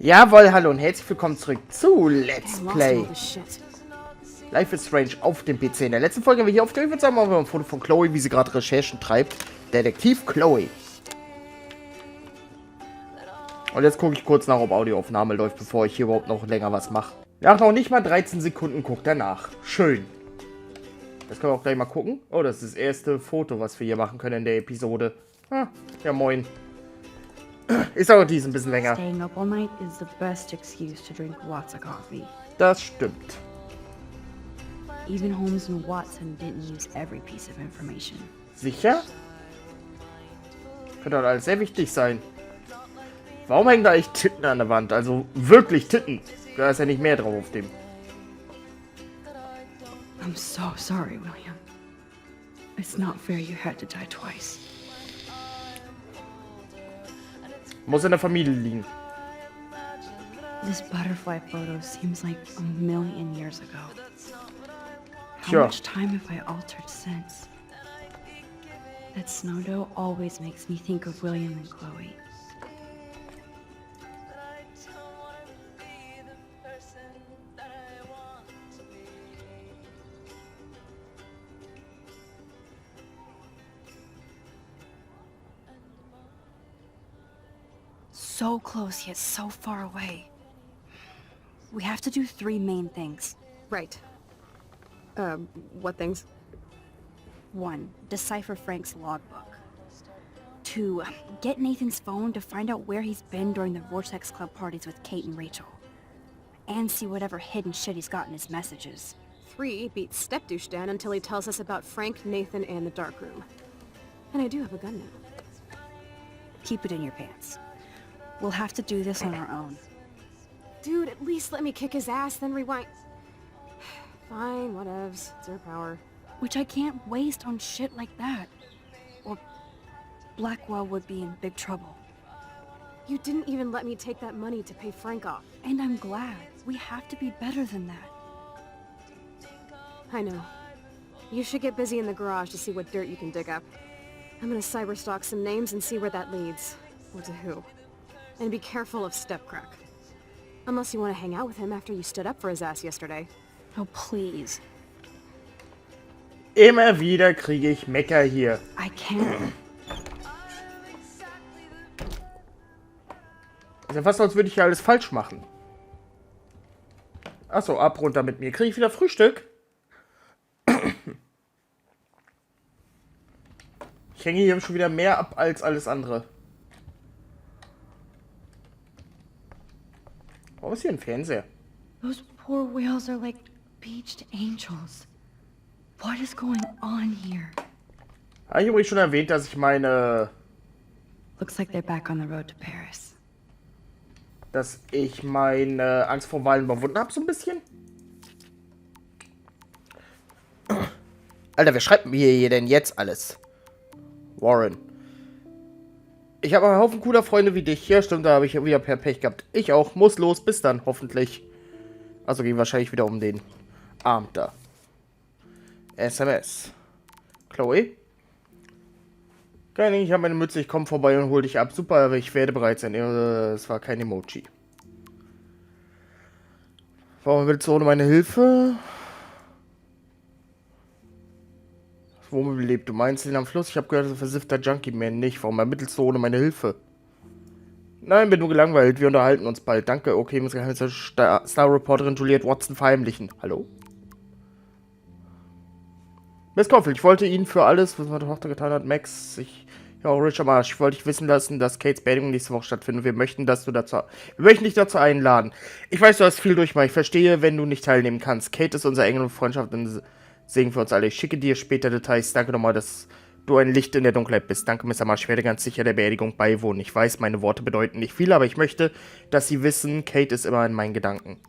Jawohl, hallo und herzlich willkommen zurück zu Let's Play Life is Strange auf dem PC. In der letzten Folge haben wir hier auf der sagen wir ein Foto von Chloe, wie sie gerade Recherchen treibt. Detektiv Chloe. Und jetzt gucke ich kurz nach, ob Audioaufnahme läuft, bevor ich hier überhaupt noch länger was mache. Nach noch nicht mal 13 Sekunden guckt er nach. Schön. Das können wir auch gleich mal gucken. Oh, das ist das erste Foto, was wir hier machen können in der Episode. Ah, ja moin. Ist aber dies ein bisschen länger. Staying up all night is the best excuse to drink lots of coffee. Das stimmt. Even Holmes and Watson didn't use every piece of information. Sicher? Könnte halt alles sehr wichtig sein. Warum hängen da echt Titten an der Wand? Also wirklich Titten. Da ist ja nicht mehr drauf auf dem. I'm so sorry, William. It's not fair you had to die twice. Muss in der Familie liegen. This butterfly photo seems like a million years ago. How Sure. much time have I altered since? That snow dough always makes me think of William and Chloe. So close yet so far away. We have to do 3 main things. Right. What things? 1. Decipher Frank's logbook. 2. Get Nathan's phone to find out where he's been during the Vortex Club parties with Kate and Rachel. And see whatever hidden shit he's got in his messages. 3. Beat Stepdouche down until he tells us about Frank, Nathan, and the dark room. And I do have a gun now. Keep it in your pants. We'll have to do this on our own. Dude, at least let me kick his ass, then rewind. Fine, whatevs. It's our power. Which I can't waste on shit like that. Or Blackwell would be in big trouble. You didn't even let me take that money to pay Frank off. And I'm glad. We have to be better than that. I know. You should get busy in the garage to see what dirt you can dig up. I'm gonna cyberstalk some names and see where that leads. Or to who. And be careful of Stepcrack. Unless you want to hang out with him after you stood up for his ass yesterday. Oh, please. Immer wieder kriege ich Mecker hier. I can't. Ist ja fast, als würde ich hier alles falsch machen. Achso, ab runter mit mir. Kriege ich wieder Frühstück? Ich hänge hier schon wieder mehr ab als alles andere. Warum ist hier ein Fernseher? Those poor whales are like beached angels. What is going on here? Habe ich übrigens schon erwähnt, dass ich meine... Looks like they're back on the road to Paris. Dass ich meine Angst vor Wahlen überwunden habe, so ein bisschen? Alter, wer schreibt mir hier denn jetzt alles? Warren. Ich habe einen Haufen cooler Freunde wie dich. Ja, stimmt, da habe ich ja wieder per Pech gehabt. Ich auch. Muss los. Bis dann, hoffentlich. Also ging wahrscheinlich wieder um den Abend da. SMS. Chloe? Keine, ich habe meine Mütze. Ich komme vorbei und hol dich ab. Super, aber ich werde bereit sein. Es war kein Emoji. Warum willst du ohne meine Hilfe? Wohnmobil lebt. Du meinst ihn am Fluss? Ich habe gehört, das ist ein versiffter Junkie-Man nicht. Warum ermittelst du ohne meine Hilfe? Nein, bin nur gelangweilt. Wir unterhalten uns bald. Danke. Okay, muss Star-Reporterin Juliette Watson verheimlichen. Hallo? Miss Caulfield, ich wollte Ihnen für alles, was meine Tochter getan hat, Max, ja, auch Richard Marsh, ich wollte dich wissen lassen, dass Kates Beerdigung nächste Woche stattfindet. Wir möchten dich dazu einladen. Ich weiß, du hast viel durchmachen. Ich verstehe, wenn du nicht teilnehmen kannst. Kate ist unser Engel und Freundschaft und Segen für uns alle. Ich schicke dir später Details. Danke nochmal, dass du ein Licht in der Dunkelheit bist. Danke, Mr. Marsh. Ich werde ganz sicher der Beerdigung beiwohnen. Ich weiß, meine Worte bedeuten nicht viel, aber ich möchte, dass Sie wissen, Kate ist immer in meinen Gedanken.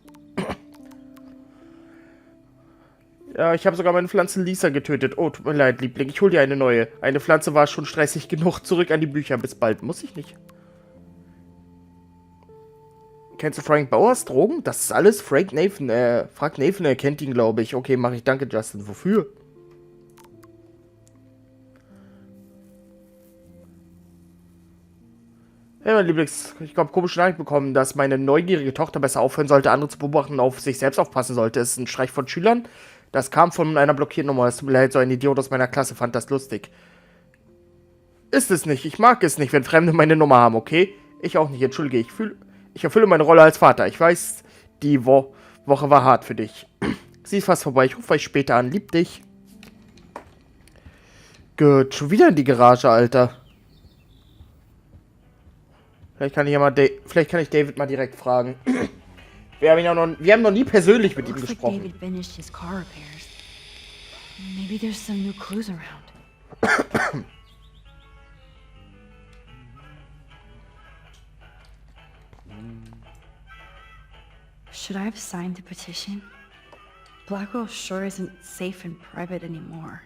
Ja, ich habe sogar meine Pflanze Lisa getötet. Oh, tut mir leid, Liebling. Ich hole dir eine neue. Eine Pflanze war schon stressig genug. Zurück an die Bücher. Bis bald. Muss ich nicht. Kennst du Frank Bowers Drogen? Das ist alles Frank Nathan. Fragt Nathan, er kennt ihn, glaube ich. Okay, mache ich. Danke, Justin. Wofür? Hey, mein Lieblings, ich glaube, komische Nachricht bekommen, dass meine neugierige Tochter besser aufhören sollte, andere zu beobachten und auf sich selbst aufpassen sollte. Das ist ein Streich von Schülern. Das kam von einer blockierten Nummer. Es tut mir leid, so ein Idiot aus meiner Klasse fand das lustig. Ist es nicht. Ich mag es nicht, wenn Fremde meine Nummer haben, okay? Ich auch nicht, entschuldige. Ich erfülle meine Rolle als Vater. Ich weiß, die Woche war hart für dich. Sie ist fast vorbei. Ich rufe euch später an. Lieb dich. Gut, schon wieder in die Garage, Alter. Vielleicht kann ich David mal direkt fragen. Wir haben noch nie persönlich mit ihm Looks like gesprochen. David finished his car repairs. Maybe there's some new clues around. Should I have signed the petition? Blackwell sure isn't safe and private anymore.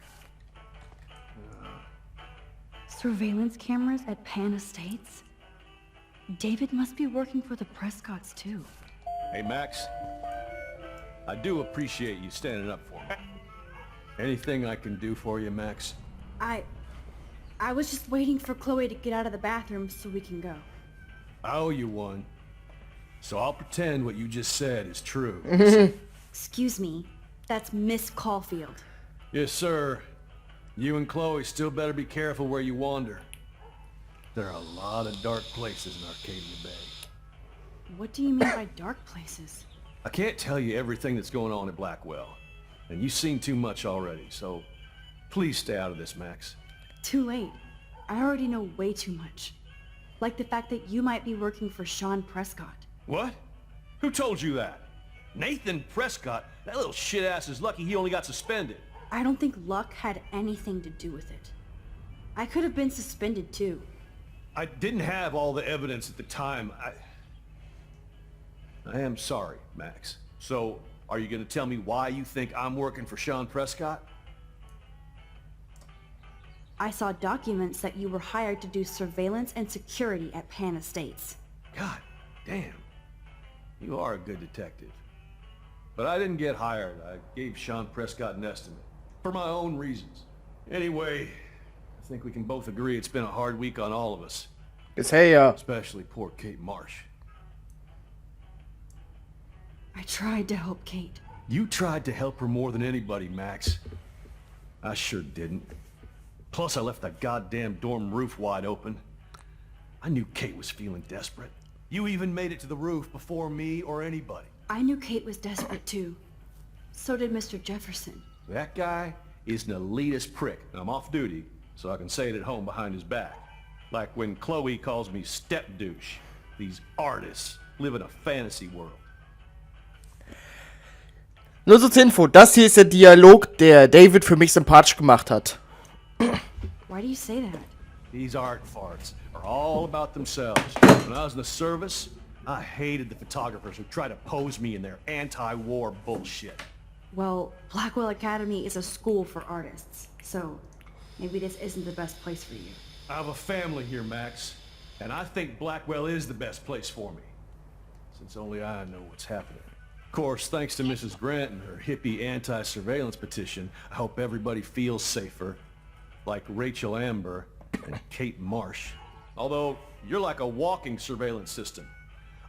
Surveillance cameras at Pan Estates? David must be working for the Prescotts too. Hey, Max. I do appreciate you standing up for me. Anything I can do for you, Max? I was just waiting for Chloe to get out of the bathroom so we can go. I owe you one. So I'll pretend what you just said is true. Excuse me, that's Miss Caulfield. Yes, sir. You and Chloe still better be careful where you wander. There are a lot of dark places in Arcadia Bay. What do you mean by dark places? I can't tell you everything that's going on at Blackwell. And you've seen too much already, so please stay out of this, Max. Too late. I already know way too much. Like the fact that you might be working for Sean Prescott. What? Who told you that? Nathan Prescott? That little shit-ass is lucky he only got suspended. I don't think luck had anything to do with it. I could have been suspended too. I didn't have all the evidence at the time. I am sorry, Max. So, are you going to tell me why you think I'm working for Sean Prescott? I saw documents that you were hired to do surveillance and security at Pan Estates. God damn. You are a good detective. But I didn't get hired. I gave Sean Prescott an estimate. For my own reasons. Anyway, I think we can both agree it's been a hard week on all of us. Especially poor Kate Marsh. I tried to help Kate. You tried to help her more than anybody, Max. I sure didn't. Plus, I left that goddamn dorm roof wide open. I knew Kate was feeling desperate. You even made it to the roof before me or anybody. I knew Kate was desperate too. So did Mr. Jefferson. That guy is an elitist prick, and I'm off duty, so I can say it at home behind his back. Like when Chloe calls me step douche. These artists live in a fantasy world. Nur so zur Info, das hier ist der Dialog, der David für mich sympathisch gemacht hat. Why do you say that? These art farts are all about themselves. When I was in the service, I hated the photographers who try to pose me in their anti-war bullshit. Well, Blackwell Academy is a school for artists, so maybe this isn't the best place for you. I have a family here, Max, and I think Blackwell is the best place for me, since only I know what's happening. Of course, thanks to Mrs. Grant and her hippie anti-surveillance petition, I hope everybody feels safer, like Rachel Amber and Kate Marsh. Although, you're like a walking surveillance system.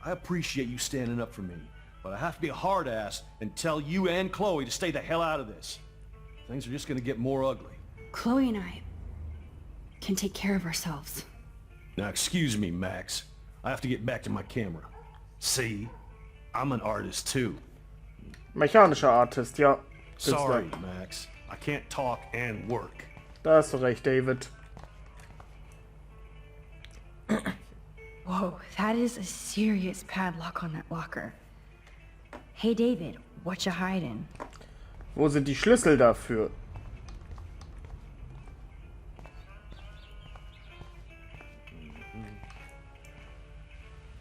I appreciate you standing up for me, but I have to be a hard ass and tell you and Chloe to stay the hell out of this. Things are just gonna get more ugly. Chloe and I can take care of ourselves. Now excuse me, Max. I have to get back to my camera. See? I'm an artist too. Mechanischer Artist, ja. Sorry, Max. I can't talk and work. Da hast du recht, David. Whoa, that is a serious padlock on that locker. Hey David, what you hiding? Wo sind die Schlüssel dafür?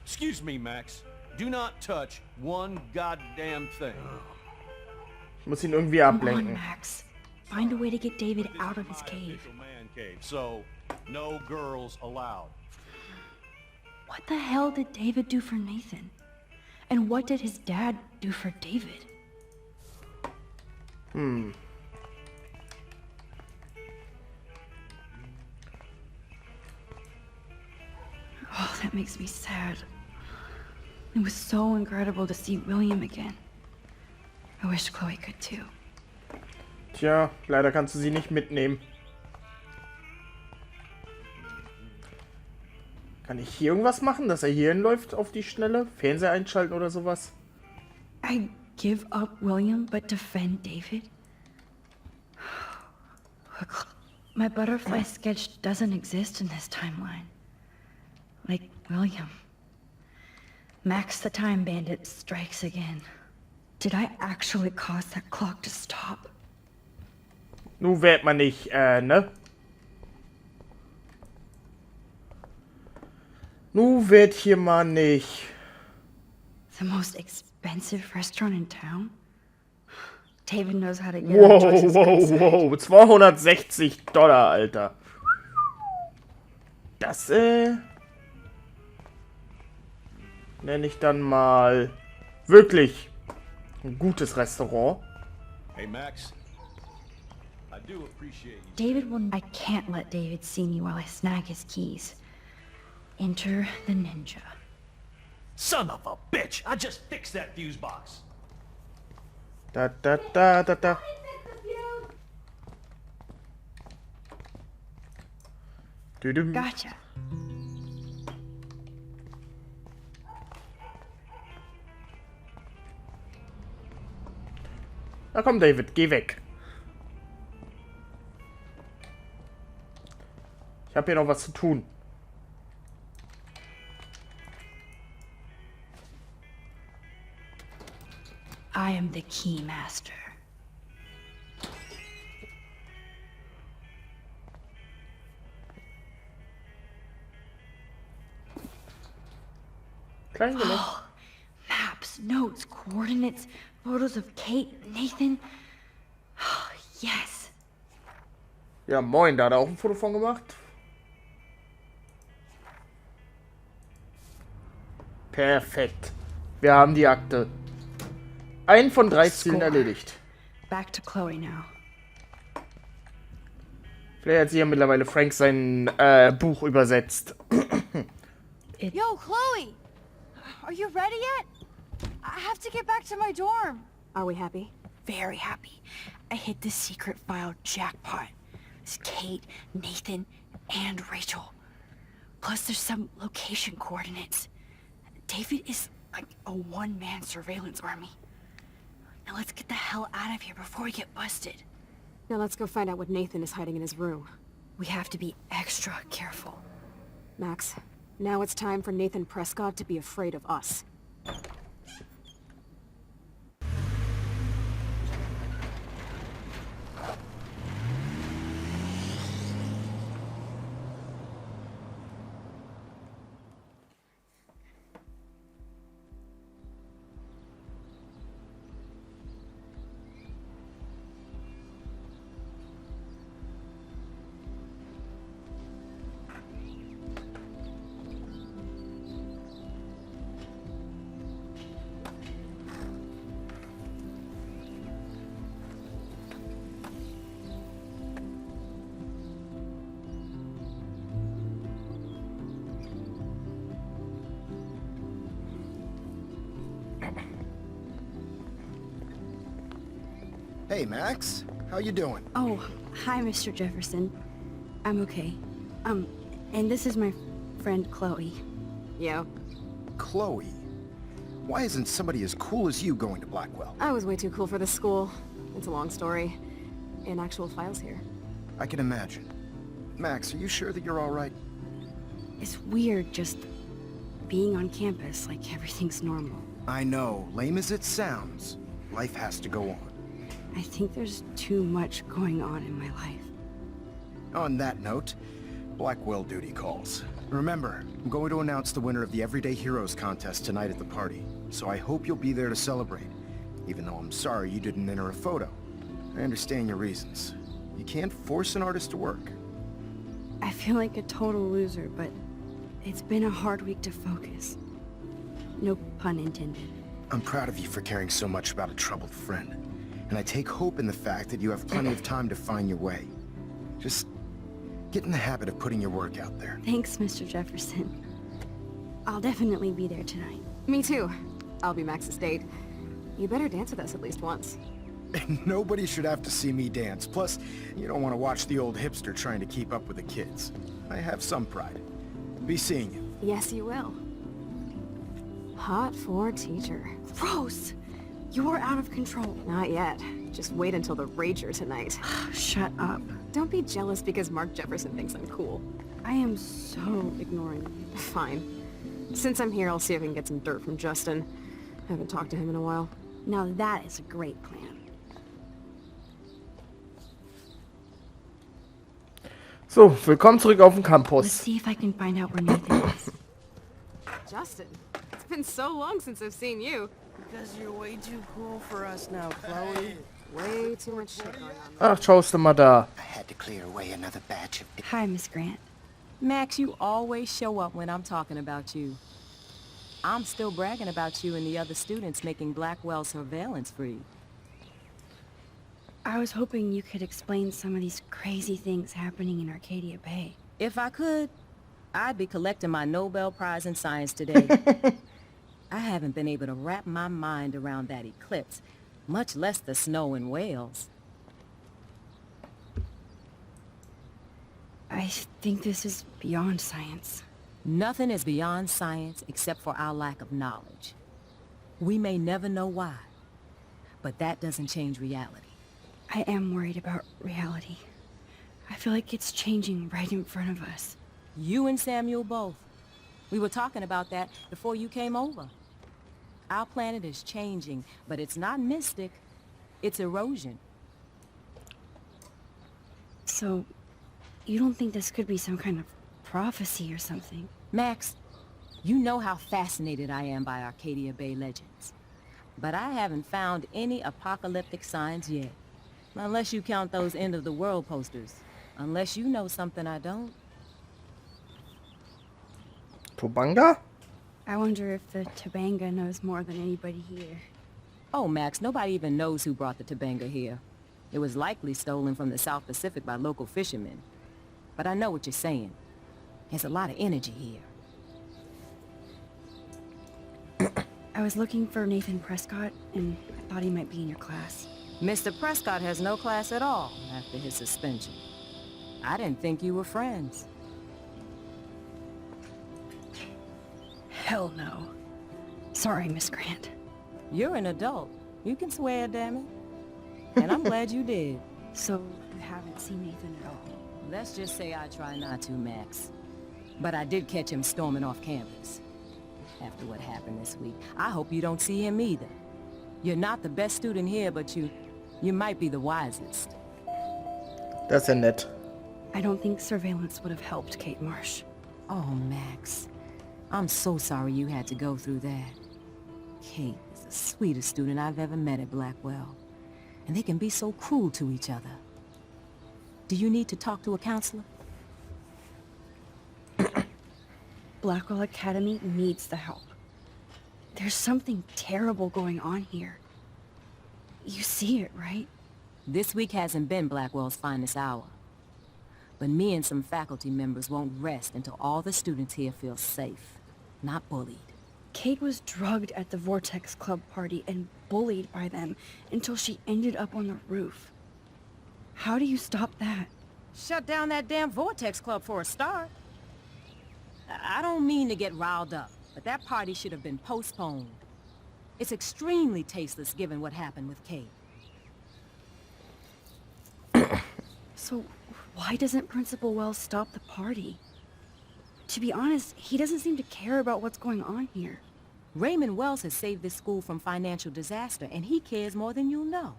Excuse me, Max. Do not touch one goddamn thing. Ich muss ihn irgendwie Come on, ablenken. Max. Find a way to get David out of his cave. Official man cave, so no girls allowed. What the hell did David do for Nathan? And what did his dad do for David? Oh, that makes me sad. It was so incredible to see William again. I wish Chloe could too. Tja, leider kannst du sie nicht mitnehmen. Kann ich hier irgendwas machen, dass er hier hinläuft auf die Schnelle? Fernseher einschalten oder sowas? I give up William but defend David? Look, my butterfly sketch doesn't exist in this timeline. Like William. Max the Time Bandit strikes again. Did I actually cause that clock to stop? Nun wird man nicht, ne? Nun wird hier mal nicht. The most expensive restaurant in town? David knows how to get Wow, our choices good wow, wow. $260, Alter. Das, nenne ich dann mal wirklich ein gutes Restaurant. Hey, Max. I do appreciate you. David will... I can't let David see me while I snag his keys. Enter the ninja. Son of a bitch! I just fixed that fuse box. Da, da, da, da, da. Düdüm. Gotcha. Na komm, David, geh weg. Ich habe hier noch was zu tun. I am the key master. Klein gemacht. Oh, maps, notes, coordinates, photos of Kate, Nathan. Oh, yes. Ja, moin, da hat er auch ein Foto von gemacht. Perfekt. Wir haben die Akte. Einen von 3 Zielen Score. erledigt. Back to Chloe now. Vielleicht hat sie ja mittlerweile Frank sein Buch übersetzt. Yo, Chloe! Are you ready yet? I have to get back to my dorm. Are we happy? very happy. I hit the secret file jackpot. It's Kate, Nathan, and Rachel. Plus there's some location coordinates. David is like a one-man surveillance army. Now let's get the hell out of here before we get busted. Now let's go find out what Nathan is hiding in his room. We have to be extra careful. Max, now it's time for Nathan Prescott to be afraid of us. Hey, Max. How you doing? Oh, hi, Mr. Jefferson. I'm okay. And this is my friend Chloe. Yo. Chloe. Why isn't somebody as cool as you going to Blackwell? I was way too cool for this school. It's a long story. And actual files here. I can imagine. Max, are you sure that you're all right? It's weird just being on campus like everything's normal. I know. Lame as it sounds, life has to go on. I think there's too much going on in my life. On that note, Blackwell duty calls. Remember, I'm going to announce the winner of the Everyday Heroes contest tonight at the party, so I hope you'll be there to celebrate, even though I'm sorry you didn't enter a photo. I understand your reasons. You can't force an artist to work. I feel like a total loser, but it's been a hard week to focus. No pun intended. I'm proud of you for caring so much about a troubled friend, and I take hope in the fact that you have plenty of time to find your way. Just get in the habit of putting your work out there. Thanks, Mr. Jefferson. I'll definitely be there tonight. Me too. I'll be Max's date. You better dance with us at least once. Nobody should have to see me dance. Plus, you don't want to watch the old hipster trying to keep up with the kids. I have some pride. Be seeing you. Yes, you will. Hot for teacher. Gross! You're out of control. Not yet. Just wait until the rager tonight. Shut up. Don't be jealous because Mark Jefferson thinks I'm cool. I am so ignoring you. Fine. Since I'm here, I'll see if I can get some dirt from Justin. Haven't talked to him in a while. Now that is a great plan. So, willkommen zurück auf dem Let's Campus. see if I can find out where Nathan is. Justin, it's been so long since I've seen you. Because you're way too cool for us now, Chloe. Way too much shit going on. Ach, schaust du mal da. I had to clear away another batch of... Hi, Miss Grant. Max, you always show up when I'm talking about you. I'm still bragging about you and the other students making Blackwell surveillance free. I was hoping you could explain some of these crazy things happening in Arcadia Bay. If I could, I'd be collecting my Nobel Prize in Science today. I haven't been able to wrap my mind around that eclipse, much less the snow in Wales. I think this is beyond science. Nothing is beyond science except for our lack of knowledge. We may never know why, but that doesn't change reality. I am worried about reality. I feel like it's changing right in front of us. You and Samuel both. We were talking about that before you came over. Our planet is changing, but it's not mystic. It's erosion. So, you don't think this could be some kind of prophecy or something? Max, you know how fascinated I am by Arcadia Bay legends. But I haven't found any apocalyptic signs yet. Unless you count those end-of-the-world posters. Unless you know something I don't. Tobanga? I wonder if the Tabanga knows more than anybody here. Oh, Max, nobody even knows who brought the Tabanga here. It was likely stolen from the South Pacific by local fishermen. But I know what you're saying. There's a lot of energy here. I was looking for Nathan Prescott, and I thought he might be in your class. Mr. Prescott has no class at all after his suspension. I didn't think you were friends. Hell no. Sorry, Miss Grant. You're an adult. You can swear, damn it. And I'm glad you did. So, you haven't seen Nathan at all? Let's just say I try not to, Max. But I did catch him storming off campus. After what happened this week, I hope you don't see him either. You're not the best student here, but you might be the wisest. Das ist ja nett. I don't think surveillance would have helped Kate Marsh. Oh, Max. I'm so sorry you had to go through that. Kate is the sweetest student I've ever met at Blackwell. And they can be so cruel to each other. Do you need to talk to a counselor? Blackwell Academy needs the help. There's something terrible going on here. You see it, right? This week hasn't been Blackwell's finest hour. But me and some faculty members won't rest until all the students here feel safe, not bullied. Kate was drugged at the Vortex Club party and bullied by them until she ended up on the roof. How do you stop that? Shut down that damn Vortex Club for a start. I don't mean to get riled up, but that party should have been postponed. It's extremely tasteless given what happened with Kate. So, why doesn't Principal Wells stop the party? To be honest, he doesn't seem to care about what's going on here. Raymond Wells has saved this school from financial disaster, and he cares more than you know.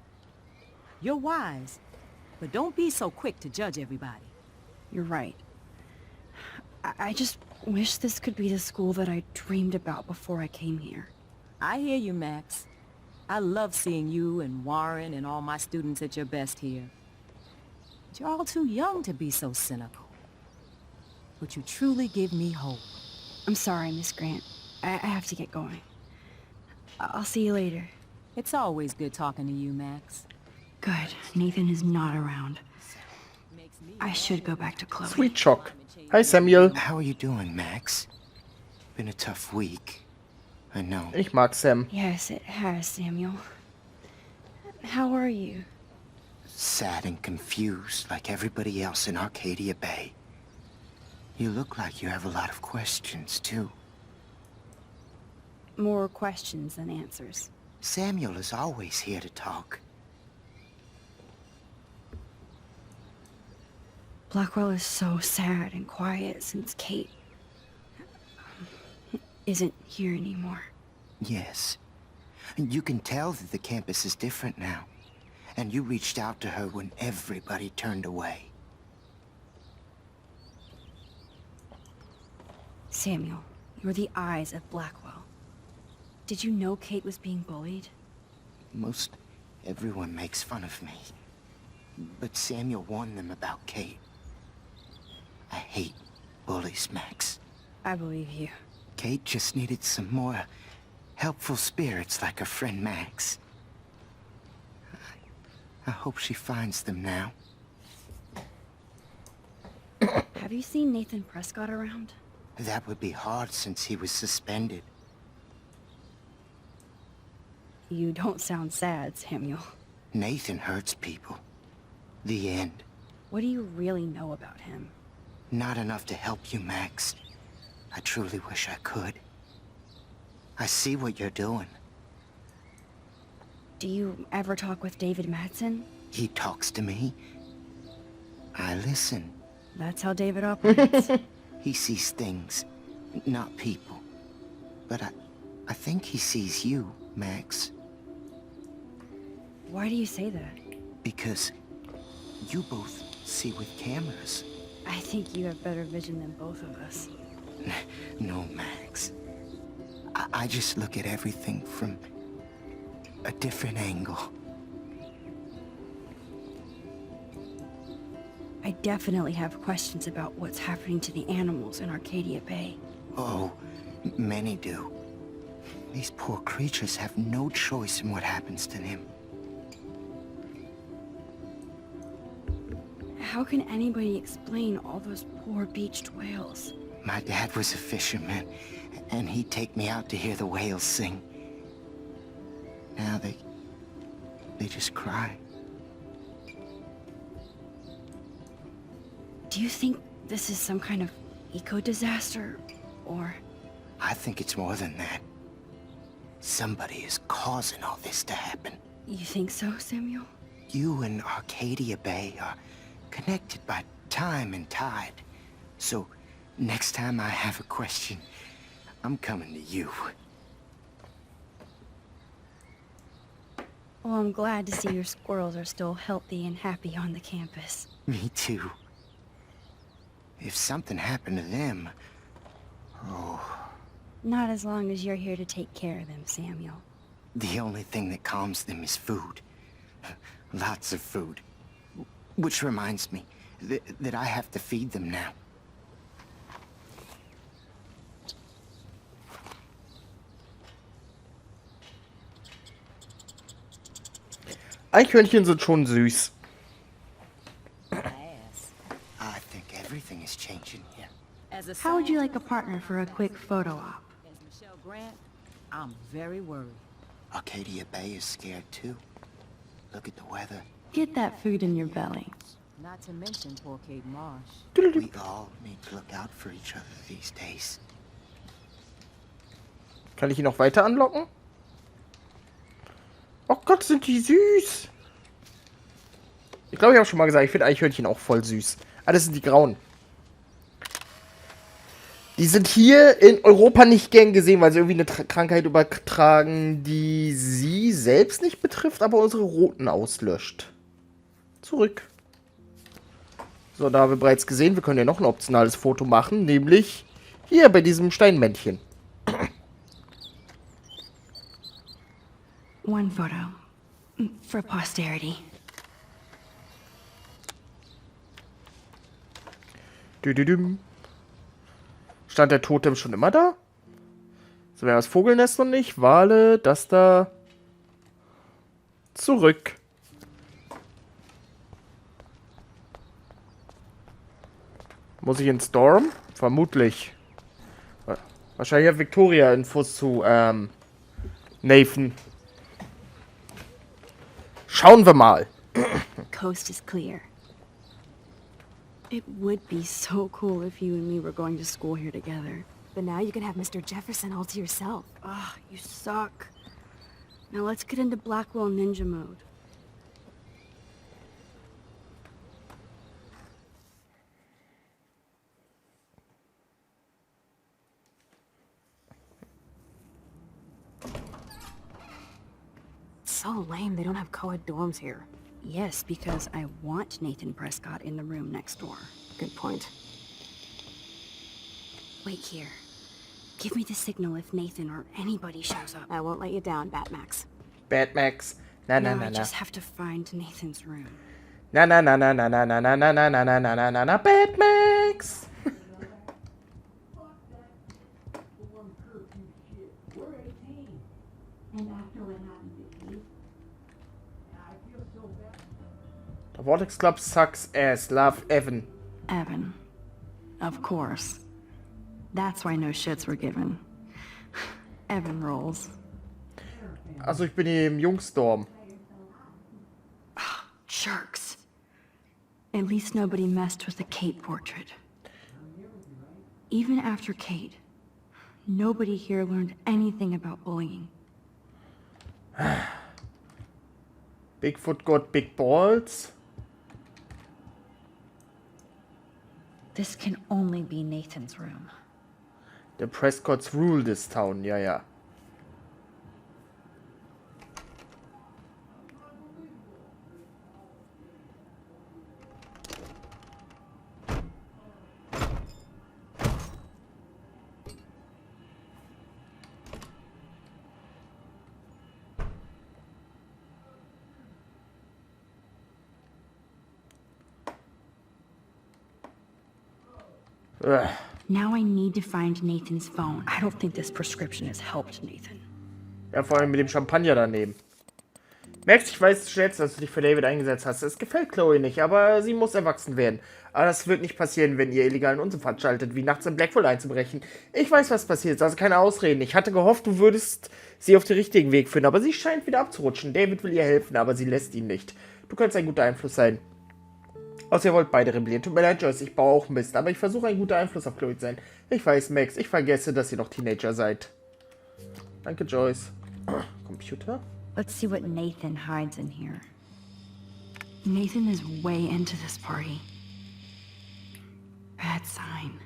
You're wise, but don't be so quick to judge everybody. You're right. I just wish this could be the school that I dreamed about before I came here. I hear you, Max. I love seeing you and Warren and all my students at your best here. But you're all too young to be so cynical. But you truly give me hope. I'm sorry, Miss Grant. I have to get going. I'll see you later. It's always good talking to you, Max. Good. Nathan is not around. I should go back to Chloe. Sweet Shock. Hi, Samuel. How are you doing, Max? been a tough week. I know. Ich mag Sam. Yes, it has, Samuel. How are you? Sad and confused like everybody else in Arcadia Bay. You look like you have a lot of questions, too. More questions than answers. Samuel is always here to talk. Blackwell is so sad and quiet since Kate isn't here anymore. Yes. You can tell that the campus is different now. And you reached out to her when everybody turned away. Samuel, you're the eyes of Blackwell. Did you know Kate was being bullied? Most everyone makes fun of me. But Samuel warned them about Kate. I hate bullies, Max. I believe you. Kate just needed some more helpful spirits like her friend Max. I hope she finds them now. Have you seen Nathan Prescott around? That would be hard since he was suspended. You don't sound sad, Samuel. Nathan hurts people. The end. What do you really know about him? Not enough to help you, Max. I truly wish I could. I see what you're doing. Do you ever talk with David Madsen? He talks to me. I listen. That's how David operates. He sees things, not people. But I think he sees you, Max. Why do you say that? Because you both see with cameras. I think you have better vision than both of us. No, Max. I just look at everything from a different angle. I definitely have questions about what's happening to the animals in Arcadia Bay. Oh, many do. These poor creatures have no choice in what happens to them. How can anybody explain all those poor beached whales? My dad was a fisherman, and he'd take me out to hear the whales sing. Now they just cry. Do you think this is some kind of eco-disaster, or... I think it's more than that. Somebody is causing all this to happen. You think so, Samuel? You and Arcadia Bay are connected by time and tide. So, next time I have a question, I'm coming to you. Well, I'm glad to see your squirrels are still healthy and happy on the campus. Me too. If something happened to them... Oh... Not as long as you're here to take care of them, Samuel. The only thing that calms them is food. Lots of food. Which reminds me that I have to feed them now. Eichhörnchen sind schon süß. I think everything is changing here. How would you like a partner for a quick photo op? As Michelle Grant, I'm very worried. Arcadia Bay is scared too. Look at the weather. Get that food in your belly. Not to mention poor Kate Marsh. We all need to look out for each other these days. Kann ich ihn noch weiter anlocken? Oh Gott, sind die süß. Ich glaube, ich habe schon mal gesagt, ich finde Eichhörnchen auch voll süß. Ah, das sind die grauen. Die sind hier in Europa nicht gern gesehen, weil sie irgendwie eine Krankheit übertragen, die sie selbst nicht betrifft, aber unsere roten auslöscht. Zurück. So, da haben wir bereits gesehen, wir können ja noch ein optionales Foto machen, nämlich hier bei diesem Steinmännchen. One photo. For posterity. Düdüdüm. Stand der Totem schon immer da? So, wir haben das Vogelnest noch nicht. Wale, das da. Zurück. Muss ich in Storm? Vermutlich. Wahrscheinlich hat Victoria Infos zu, Nathan. Schauen wir mal. Coast is clear. It would be so cool if you and me were going to school here together. But now you can have Mr. Jefferson all to yourself. Ah, you suck. Now let's get into Blackwell Ninja mode. So lame they don't have co-ed dorms here. Yes, because I want Nathan Prescott in the room next door. Good point. Wait here. Give me the signal if Nathan or anybody shows up. I won't let you down, Batmax. Batmax. Na na Now na I na. just have to find Nathan's room. Na na na na na na na na na na na na na na na na Batmax. The Vortex Club sucks ass. Love, Evan. Evan. Of course. That's why no shits were given. Evan rolls. Also ich bin hier im Jungsdorm. Jerks. At least nobody messed with the Kate portrait. Even after Kate, nobody here learned anything about bullying. Bigfoot got big balls. This can only be Nathan's room. The Prescotts rule this town. Ja, ja. Ugh. Now I need to find Nathan's phone. I don't think this prescription has helped Nathan. Ja, vor allem mit dem Champagner daneben. Max, ich weiß, du schätzt, dass du dich für David eingesetzt hast. Es gefällt Chloe nicht, aber sie muss erwachsen werden. Aber das wird nicht passieren, wenn ihr illegalen Unsinn veranstaltet, wie nachts in Blackwell einzubrechen. Ich weiß, was passiert, also keine Ausreden. Ich hatte gehofft, du würdest sie auf den richtigen Weg führen, aber sie scheint wieder abzurutschen. David will ihr helfen, aber sie lässt ihn nicht. Du kannst ein guter Einfluss sein. Außer ihr wollt beide rebellieren. Tut mir leid, Joyce, ich baue auch Mist, aber ich versuche ein guter Einfluss auf Chloe zu sein. Ich weiß, Max, ich vergesse, dass ihr noch Teenager seid. Danke, Joyce. Computer? Let's see what Nathan hides in here. Nathan is way into this party. Bad sign.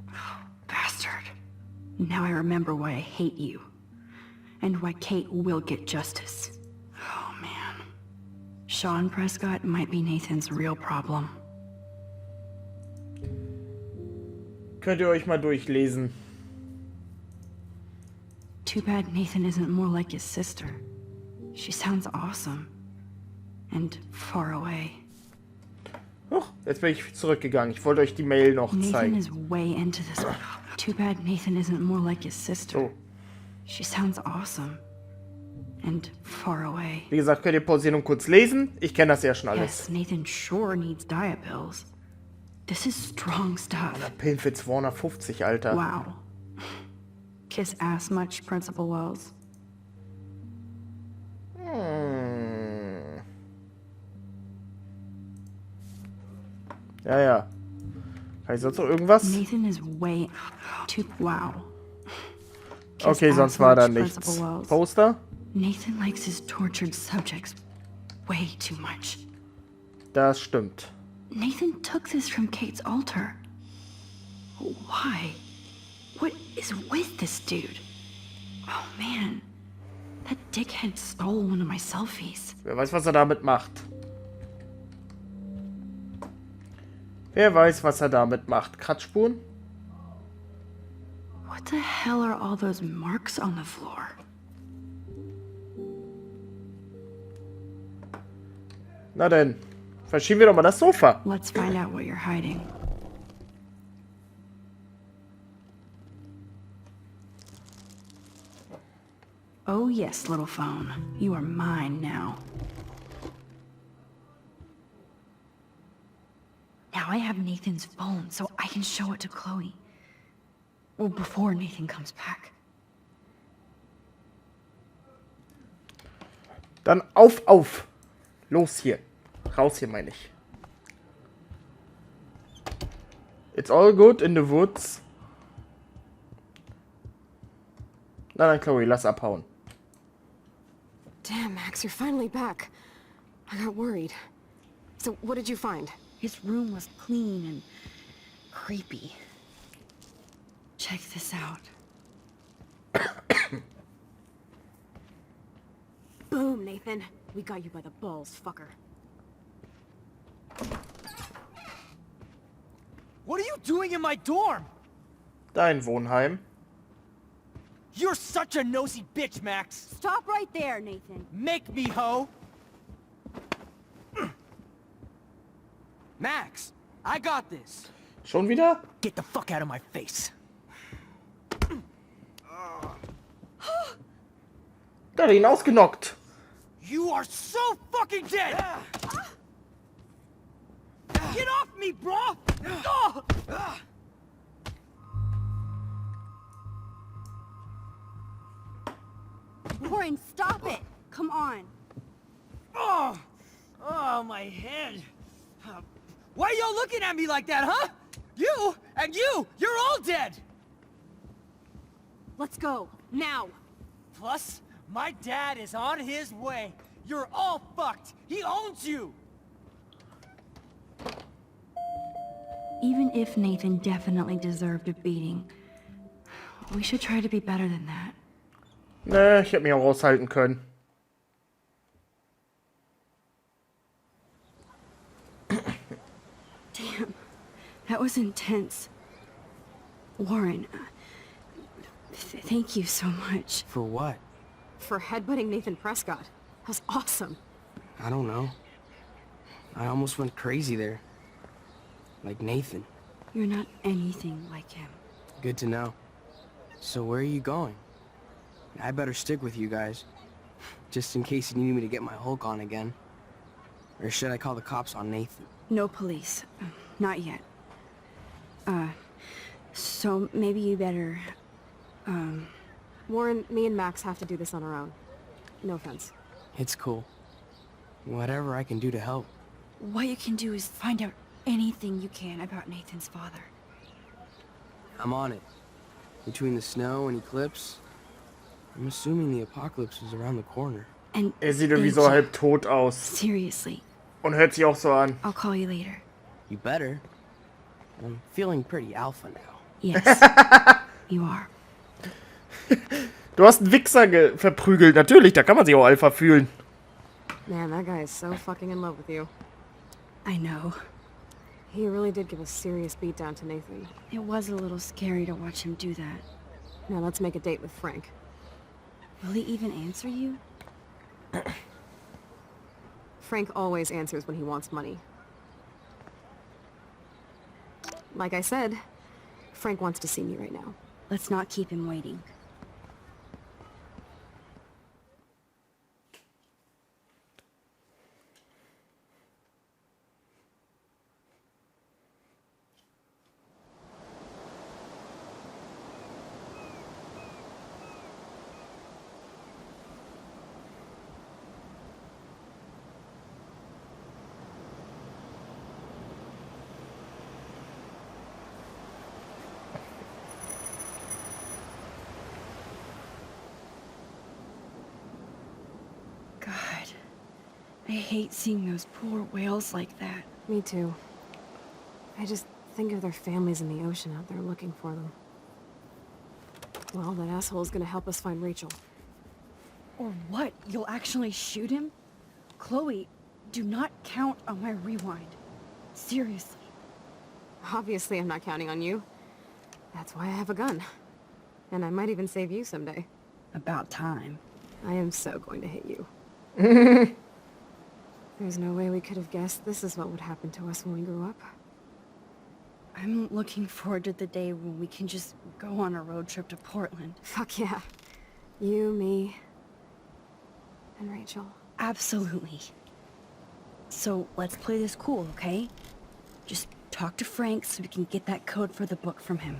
Oh, bastard. Now I remember why I hate you. And why Kate will get justice. Oh, man. Sean Prescott might be Nathan's real problem. Könnt ihr euch mal durchlesen. Too bad Nathan isn't more like his sister. She sounds awesome. And far away. Oh, jetzt bin ich zurückgegangen. Ich wollte euch die Mail noch Nathan zeigen. is way into this. Too bad Nathan isn't more like his sister. Oh. She sounds awesome. And far away. Wie gesagt, könnt ihr pausieren und kurz lesen. Ich kenne das ja schon alles. Yes, Nathan sure needs diet pills. This is strong stuff. Pillen für 250, Alter. Wow. Kiss ass much, Principal Wells. Ja, ja. Kann ich sonst noch irgendwas? Nathan is way too wow. Kiss Okay, ass sonst war da much, nichts. Principal Wells. Poster? Nathan likes his tortured subjects way too much. Das stimmt. Nathan took this from Kate's altar. Why? What is with this dude? Oh man, that dickhead stole one of my selfies. Wer weiß, was er damit macht. Wer weiß, was er damit macht. Kratzspuren? What the hell are all those marks on the floor? Na denn, verschieben wir doch mal das Sofa. Let's find out what you're hiding. Oh yes, little phone. You are mine now. Now I have Nathan's phone, so I can show it to Chloe. Well, before Nathan comes back. Dann auf! Los hier. Raus hier, meine ich. It's all good in the woods. Nein, Chloe, lass abhauen. Damn, Max, you're finally back. I got worried. So, what did you find? His room was clean and creepy. Check this out. Boom, Nathan. We got you by the balls, fucker. What are you doing in my dorm? Dein Wohnheim. You're such a nosy bitch, Max. Stop right there, Nathan. Make me, ho. Max, I got this. Schon wieder? Get the fuck out of my face. Da hat er ihn ausgenockt. You are so fucking dead. Get off me, bro. Warren, stop it! Come on. Oh, my head. Why are y'all looking at me like that, huh? You and you're all dead. Let's go. Now. Plus, my dad is on his way. You're all fucked. He owns you. Even if Nathan definitely deserved a beating, we should try to be better than that. Ne, ich hätte mich auch raushalten können. Damn, that was intense. Warren, thank you so much. For what? For headbutting Nathan Prescott. That was awesome. I don't know. I almost went crazy there. Like Nathan. You're not anything like him. Good to know. So where are you going? I better stick with you guys. Just in case you need me to get my Hulk on again. Or should I call the cops on Nathan? No police. Not yet. So maybe you better, Warren, me and Max have to do this on our own. No offense. It's cool. Whatever I can do to help. What you can do is find out anything you can about Nathan's father. I'm on it. Between the snow and eclipse, I'm assuming the apocalypse is around the corner. And Sieht irgendwie so halb tot aus. seriously, Und hört sich auch so an. I'll call you later. You better. I'm feeling pretty alpha now. Yes, you are. Du hast einen Wichser verprügelt. Natürlich, da kann man sich auch Alpha fühlen. Man, that guy is so fucking in love with you. I know. He really did give a serious beatdown to Nathan. It was a little scary to watch him do that. Now let's make a date with Frank. Will he even answer you? Frank always answers when he wants money. Like I said, Frank wants to see me right now. Let's not keep him waiting. God, I hate seeing those poor whales like that. Me too. I just think of their families in the ocean out there looking for them. Well, that asshole's gonna help us find Rachel. Or what? You'll actually shoot him? Chloe, do not count on my rewind. Seriously. Obviously, I'm not counting on you. That's why I have a gun. And I might even save you someday. About time. I am so going to hit you. There's no way we could have guessed this is what would happen to us when we grew up. I'm looking forward to the day when we can just go on a road trip to Portland. Fuck yeah. You, me, and Rachel. Absolutely. So let's play this cool, okay? Just talk to Frank so we can get that code for the book from him.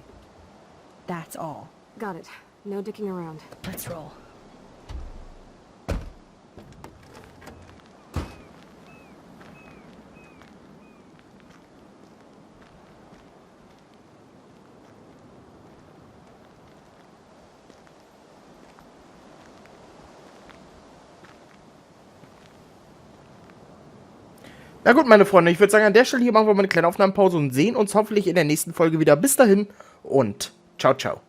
That's all. Got it. No dicking around. Let's roll. Na gut, meine Freunde, ich würde sagen, an der Stelle hier machen wir mal eine kleine Aufnahmepause und sehen uns hoffentlich in der nächsten Folge wieder. Bis dahin und ciao, ciao.